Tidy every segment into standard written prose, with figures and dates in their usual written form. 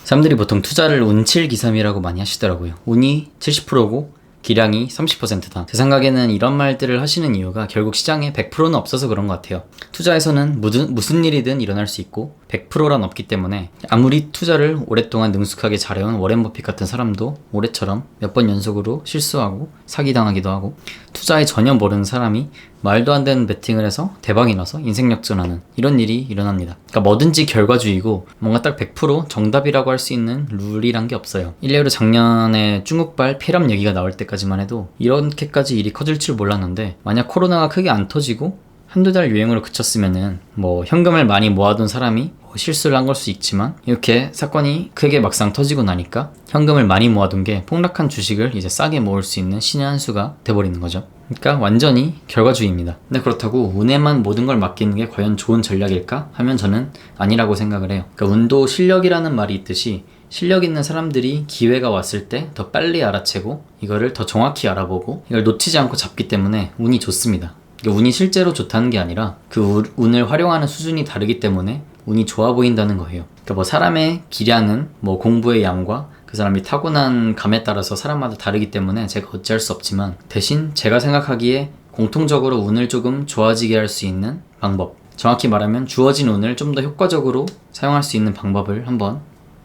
사람들이 보통 투자를 운칠기삼이라고 많이 하시더라고요. 운이 70%고 기량이 30%다. 제 생각에는 이런 말들을 하시는 이유가 결국 시장에 100%는 없어서 그런 것 같아요. 투자에서는 무슨 일이든 일어날 수 있고 100%란 없기 때문에 아무리 투자를 오랫동안 능숙하게 잘해온 워렌 버핏 같은 사람도 올해처럼 몇 번 연속으로 실수하고 사기당하기도 하고, 투자에 전혀 모르는 사람이 말도 안 되는 베팅을 해서 대박이 나서 인생 역전하는 이런 일이 일어납니다. 그러니까 뭐든지 결과주의고 뭔가 딱 100% 정답이라고 할 수 있는 룰이란 게 없어요. 일례로 작년에 중국발 폐렴 얘기가 나올 때까지만 해도 이렇게까지 일이 커질 줄 몰랐는데, 만약 코로나가 크게 안 터지고 한두 달 유행으로 그쳤으면은 현금을 많이 모아둔 사람이 실수를 한 걸 수 있지만, 이렇게 사건이 크게 막상 터지고 나니까 현금을 많이 모아둔 게 폭락한 주식을 이제 싸게 모을 수 있는 신의 한 수가 돼버리는 거죠. 그러니까 완전히 결과주의입니다. 근데 그렇다고 운에만 모든 걸 맡기는 게 과연 좋은 전략일까 하면 저는 아니라고 생각을 해요. 그러니까 운도 실력이라는 말이 있듯이 실력 있는 사람들이 기회가 왔을 때 더 빨리 알아채고 이거를 더 정확히 알아보고 이걸 놓치지 않고 잡기 때문에 운이 좋습니다. 운이 실제로 좋다는 게 아니라 그 운을 활용하는 수준이 다르기 때문에 운이 좋아 보인다는 거예요. 그러니까 사람의 기량은 공부의 양과 그 사람이 타고난 감에 따라서 사람마다 다르기 때문에 제가 어찌할 수 없지만, 대신 제가 생각하기에 공통적으로 운을 조금 좋아지게 할 수 있는 방법, 정확히 말하면 주어진 운을 좀 더 효과적으로 사용할 수 있는 방법을 한번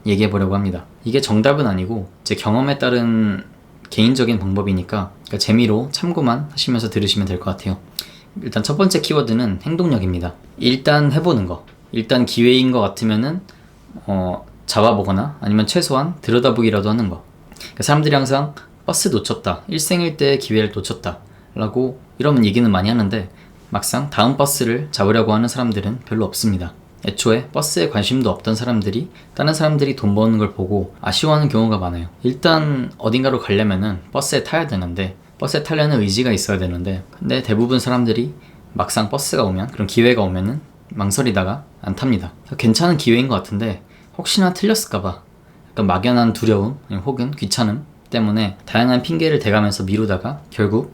얘기해 보려고 합니다. 이게 정답은 아니고 제 경험에 따른 개인적인 방법이니까 재미로 참고만 하시면서 들으시면 될 것 같아요. 일단 첫 번째 키워드는 행동력입니다. 일단 해보는 거. 일단 기회인 것 같으면은 잡아보거나 아니면 최소한 들여다보기라도 하는 거. 사람들이 항상 버스 놓쳤다, 일생일대의 기회를 놓쳤다 라고 이런 얘기는 많이 하는데, 막상 다음 버스를 잡으려고 하는 사람들은 별로 없습니다. 애초에 버스에 관심도 없던 사람들이 다른 사람들이 돈 버는 걸 보고 아쉬워하는 경우가 많아요. 일단 어딘가로 가려면은 버스에 타야 되는데, 버스에 타려는 의지가 있어야 되는데, 근데 대부분 사람들이 막상 버스가 오면, 그런 기회가 오면은 망설이다가 안 탑니다. 괜찮은 기회인 것 같은데 혹시나 틀렸을까봐 약간 막연한 두려움 혹은 귀찮음 때문에 다양한 핑계를 대가면서 미루다가 결국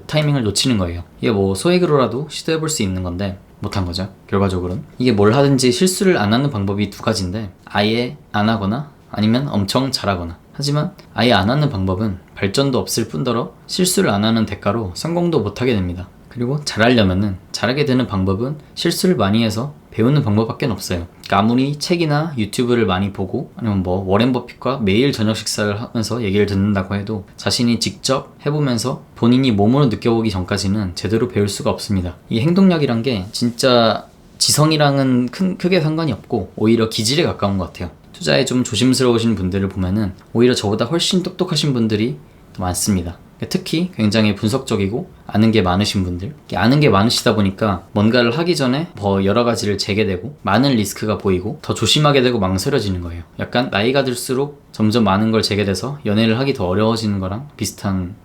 타이밍을 놓치는 거예요. 이게 소액으로라도 시도해볼 수 있는 건데 못한 거죠. 결과적으로는 이게 뭘 하든지 실수를 안 하는 방법이 두 가지인데, 아예 안 하거나 아니면 엄청 잘하거나. 하지만 아예 안 하는 방법은 발전도 없을 뿐더러 실수를 안 하는 대가로 성공도 못하게 됩니다. 그리고 잘하려면은, 잘하게 되는 방법은 실수를 많이 해서 배우는 방법밖에 없어요. 그러니까 아무리 책이나 유튜브를 많이 보고 아니면 워렌 버핏과 매일 저녁 식사를 하면서 얘기를 듣는다고 해도 자신이 직접 해보면서 본인이 몸으로 느껴보기 전까지는 제대로 배울 수가 없습니다. 이 행동력이란 게 진짜 지성이랑은 크게 상관이 없고 오히려 기질에 가까운 것 같아요. 투자에 좀 조심스러우신 분들을 보면은 오히려 저보다 훨씬 똑똑하신 분들이 더 많습니다. 특히 굉장히 분석적이고 아는 게 많으신 분들, 아는 게 많으시다 보니까 뭔가를 하기 전에 여러 가지를 재게 되고 많은 리스크가 보이고 더 조심하게 되고 망설여지는 거예요. 약간 나이가 들수록 점점 많은 걸 재게 돼서 연애를 하기 더 어려워지는 거랑 비슷한,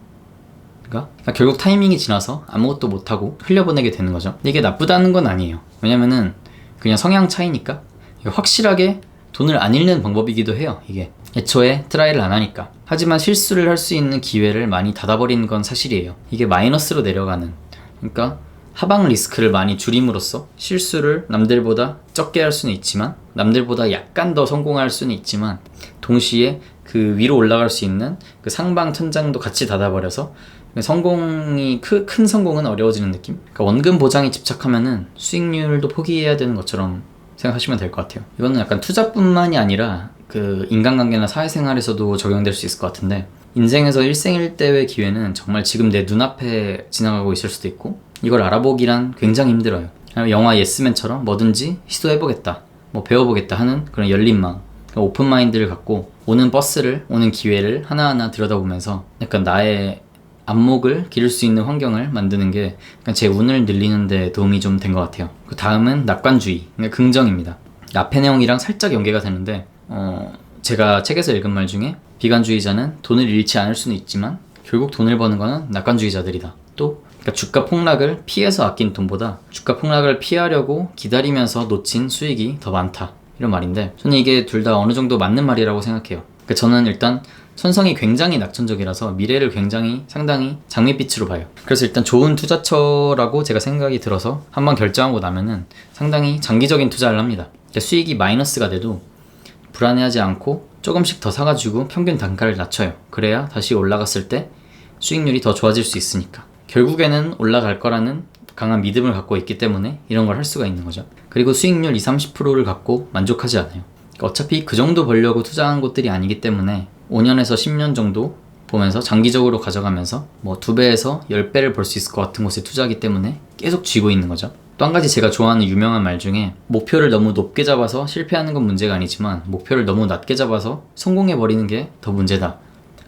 그러니까 결국 타이밍이 지나서 아무것도 못하고 흘려보내게 되는 거죠. 근데 이게 나쁘다는 건 아니에요. 왜냐면은 그냥 성향 차이니까. 확실하게 돈을 안 잃는 방법이기도 해요. 이게 애초에 트라이를 안 하니까. 하지만 실수를 할 수 있는 기회를 많이 닫아버리는 건 사실이에요. 이게 마이너스로 내려가는, 그러니까 하방 리스크를 많이 줄임으로써 실수를 남들보다 적게 할 수는 있지만, 남들보다 약간 더 성공할 수는 있지만, 동시에 그 위로 올라갈 수 있는 그 상방 천장도 같이 닫아버려서 성공이 큰 성공은 어려워지는 느낌? 그러니까 원금 보장에 집착하면은 수익률도 포기해야 되는 것처럼 생각하시면 될 것 같아요. 이거는 약간 투자뿐만이 아니라 그 인간관계나 사회생활에서도 적용될 수 있을 것 같은데, 인생에서 일생일대의 기회는 정말 지금 내 눈앞에 지나가고 있을 수도 있고, 이걸 알아보기란 굉장히 힘들어요. 영화 예스맨처럼 뭐든지 시도해보겠다, 배워보겠다 하는 그런 열린 마음, 오픈 마인드를 갖고 오는 버스를, 오는 기회를 하나하나 들여다보면서 약간 나의 안목을 기를 수 있는 환경을 만드는 게 제 운을 늘리는 데 도움이 좀 된 것 같아요. 그 다음은 낙관주의, 그러니까 긍정입니다. 앞의 내용이랑 살짝 연계가 되는데, 제가 책에서 읽은 말 중에 비관주의자는 돈을 잃지 않을 수는 있지만 결국 돈을 버는 거는 낙관주의자들이다. 또 그러니까 주가 폭락을 피해서 아낀 돈보다 주가 폭락을 피하려고 기다리면서 놓친 수익이 더 많다, 이런 말인데, 저는 이게 둘 다 어느 정도 맞는 말이라고 생각해요. 그러니까 저는 일단 천성이 굉장히 낙천적이라서 미래를 상당히 장밋빛으로 봐요. 그래서 일단 좋은 투자처라고 제가 생각이 들어서 한번 결정하고 나면은 상당히 장기적인 투자를 합니다. 그러니까 수익이 마이너스가 돼도 불안해하지 않고 조금씩 더 사가지고 평균 단가를 낮춰요. 그래야 다시 올라갔을 때 수익률이 더 좋아질 수 있으니까. 결국에는 올라갈 거라는 강한 믿음을 갖고 있기 때문에 이런 걸 할 수가 있는 거죠. 그리고 수익률 20-30%를 갖고 만족하지 않아요. 어차피 그 정도 벌려고 투자한 곳들이 아니기 때문에 5년에서 10년 정도 보면서 장기적으로 가져가면서 뭐 2배에서 10배를 벌 수 있을 것 같은 곳에 투자하기 때문에 계속 쥐고 있는 거죠. 또 한 가지 제가 좋아하는 유명한 말 중에 목표를 너무 높게 잡아서 실패하는 건 문제가 아니지만 목표를 너무 낮게 잡아서 성공해버리는 게 더 문제다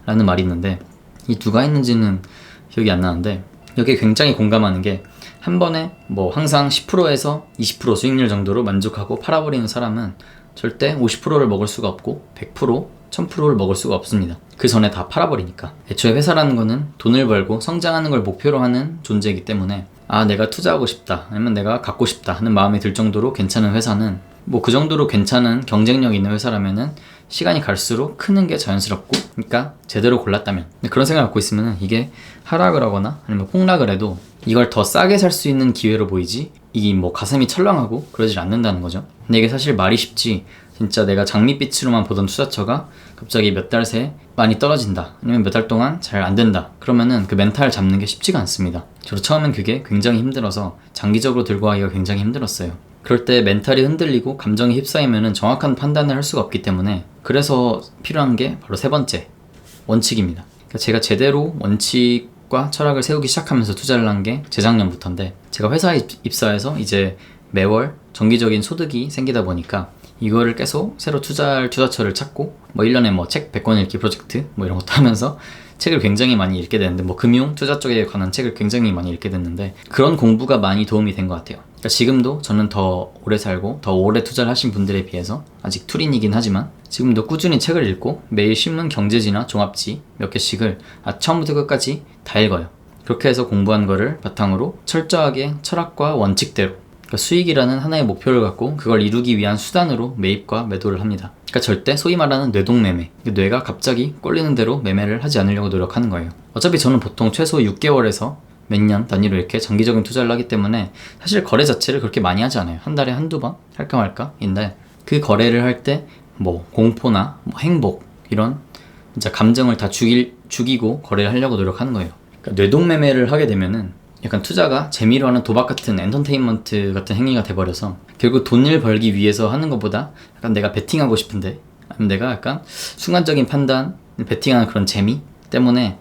라는 말이 있는데, 이 누가 했는지는 기억이 안 나는데 여기에 굉장히 공감하는 게, 한 번에 뭐 항상 10%에서 20% 수익률 정도로 만족하고 팔아버리는 사람은 절대 50%를 먹을 수가 없고 100%, 1000%를 먹을 수가 없습니다. 그 전에 다 팔아버리니까. 애초에 회사라는 거는 돈을 벌고 성장하는 걸 목표로 하는 존재이기 때문에, 아 내가 투자하고 싶다 아니면 내가 갖고 싶다 하는 마음이 들 정도로 괜찮은 회사는, 뭐 그 정도로 괜찮은 경쟁력 있는 회사라면은 시간이 갈수록 크는 게 자연스럽고, 그러니까 제대로 골랐다면. 근데 그런 생각을 갖고 있으면 이게 하락을 하거나 아니면 폭락을 해도 이걸 더 싸게 살 수 있는 기회로 보이지, 이 뭐 가슴이 철렁하고 그러질 않는다는 거죠. 근데 이게 사실 말이 쉽지, 진짜 내가 장밋빛으로만 보던 투자처가 갑자기 몇 달 새에 많이 떨어진다 아니면 몇 달 동안 잘 안 된다 그러면은 그 멘탈 잡는 게 쉽지가 않습니다. 저도 처음엔 그게 굉장히 힘들어서 장기적으로 들고 가기가 굉장히 힘들었어요. 그럴 때 멘탈이 흔들리고 감정이 휩싸이면은 정확한 판단을 할 수가 없기 때문에, 그래서 필요한 게 바로 세 번째 원칙입니다. 그러니까 제가 제대로 원칙과 철학을 세우기 시작하면서 투자를 한 게 재작년부터인데, 제가 회사에 입사해서 이제 매월 정기적인 소득이 생기다 보니까 이거를 계속 새로 투자할 투자처를 찾고, 뭐 1년에 뭐 책 100권 읽기 프로젝트 뭐 이런 것도 하면서 책을 굉장히 많이 읽게 되는데, 뭐 금융 투자 쪽에 관한 책을 굉장히 많이 읽게 됐는데, 그런 공부가 많이 도움이 된 것 같아요. 그러니까 지금도 저는 더 오래 살고 더 오래 투자를 하신 분들에 비해서 아직 투린이긴 하지만 지금도 꾸준히 책을 읽고 매일 신문 경제지나 종합지 몇 개씩을 처음부터 끝까지 다 읽어요. 그렇게 해서 공부한 거를 바탕으로 철저하게 철학과 원칙대로, 그러니까 수익이라는 하나의 목표를 갖고 그걸 이루기 위한 수단으로 매입과 매도를 합니다. 그러니까 절대 소위 말하는 뇌동매매, 뇌가 갑자기 꼴리는 대로 매매를 하지 않으려고 노력하는 거예요. 어차피 저는 보통 최소 6개월에서 몇 년 단위로 이렇게 장기적인 투자를 하기 때문에 사실 거래 자체를 그렇게 많이 하지 않아요. 한 달에 한두 번 할까 말까인데, 그 거래를 할 때 뭐 공포나 뭐 행복 이런 진짜 감정을 다 죽이고 거래를 하려고 노력하는 거예요. 그러니까 뇌동매매를 하게 되면은 약간 투자가 재미로 하는 도박 같은 엔터테인먼트 같은 행위가 돼버려서, 결국 돈을 벌기 위해서 하는 것보다 약간 내가 베팅하고 싶은데, 아니면 내가 약간 순간적인 판단, 베팅하는 그런 재미 때문에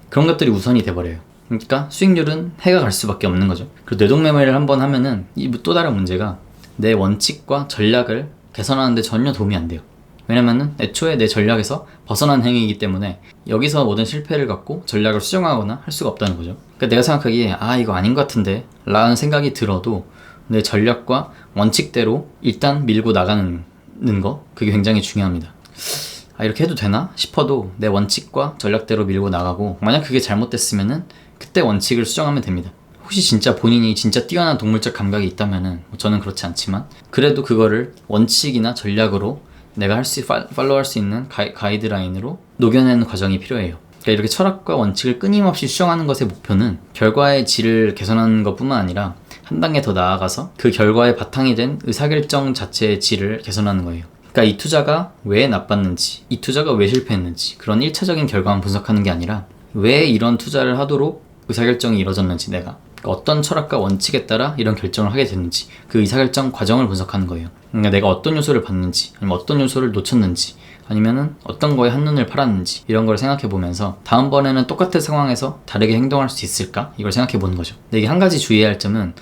그런 것들이 우선이 돼버려요. 그러니까 수익률은 해가 갈 수밖에 없는 거죠. 그리고 뇌동매매를 한번 하면은 이 또 다른 문제가, 내 원칙과 전략을 개선하는데 전혀 도움이 안 돼요. 왜냐면은 애초에 내 전략에서 벗어난 행위이기 때문에 여기서 모든 실패를 갖고 전략을 수정하거나 할 수가 없다는 거죠. 그러니까 내가 생각하기에 이거 아닌 것 같은데 라는 생각이 들어도 내 전략과 원칙대로 일단 밀고 나가는 거, 그게 굉장히 중요합니다. 이렇게 해도 되나 싶어도 내 원칙과 전략대로 밀고 나가고, 만약 그게 잘못됐으면은 그때 원칙을 수정하면 됩니다. 혹시 진짜 본인이 진짜 뛰어난 동물적 감각이 있다면은, 저는 그렇지 않지만 그래도 그거를 원칙이나 전략으로 내가 팔로우할 수 있는 가이드라인으로 녹여내는 과정이 필요해요. 그러니까 이렇게 철학과 원칙을 끊임없이 수정하는 것의 목표는 결과의 질을 개선하는 것뿐만 아니라 한 단계 더 나아가서 그 결과의 바탕이 된 의사결정 자체의 질을 개선하는 거예요. 그러니까 이 투자가 왜 나빴는지, 이 투자가 왜 실패했는지, 그런 1차적인 결과만 분석하는 게 아니라 왜 이런 투자를 하도록 의사결정이 이루어졌는지, 내가 어떤 철학과 원칙에 따라 이런 결정을 하게 됐는지, 그 의사결정 과정을 분석하는 거예요. 그러니까 내가 어떤 요소를 봤는지, 아니면 어떤 요소를 놓쳤는지, 아니면은 어떤 거에 한눈을 팔았는지, 이런 걸 생각해 보면서 다음번에는 똑같은 상황에서 다르게 행동할 수 있을까? 이걸 생각해 보는 거죠. 근데 이게 한 가지 주의해야 할 점은,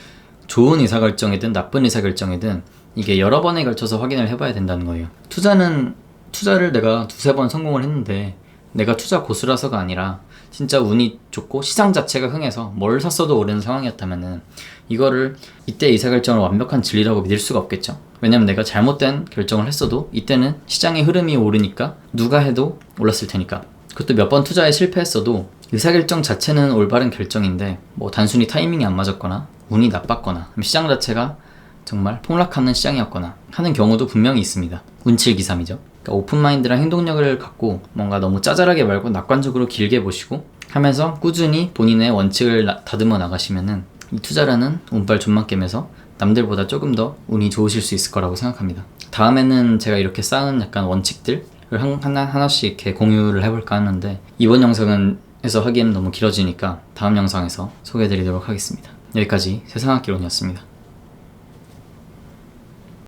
좋은 의사결정이든 나쁜 의사결정이든 이게 여러 번에 걸쳐서 확인을 해봐야 된다는 거예요. 투자를 내가 두세 번 성공을 했는데 내가 투자 고수라서가 아니라 진짜 운이 좋고 시장 자체가 흥해서 뭘 샀어도 오르는 상황이었다면은 이거를 이때 의사결정을 완벽한 진리라고 믿을 수가 없겠죠. 왜냐면 내가 잘못된 결정을 했어도 이때는 시장의 흐름이 오르니까 누가 해도 올랐을 테니까. 그것도 몇 번 투자에 실패했어도 의사결정 자체는 올바른 결정인데, 뭐 단순히 타이밍이 안 맞았거나 운이 나빴거나 시장 자체가 정말 폭락하는 시장이었거나 하는 경우도 분명히 있습니다. 운칠기삼이죠. 그러니까 오픈마인드랑 행동력을 갖고 뭔가 너무 짜잘하게 말고 낙관적으로 길게 보시고 하면서 꾸준히 본인의 원칙을 다듬어 나가시면은 이 투자라는 운빨 존맛겜에서 남들보다 조금 더 운이 좋으실 수 있을 거라고 생각합니다. 다음에는 제가 이렇게 쌓은 약간 원칙들을 하나씩 이렇게 공유를 해볼까 하는데, 이번 영상에서 하기엔 너무 길어지니까 다음 영상에서 소개해드리도록 하겠습니다. 여기까지 세상학기론이었습니다.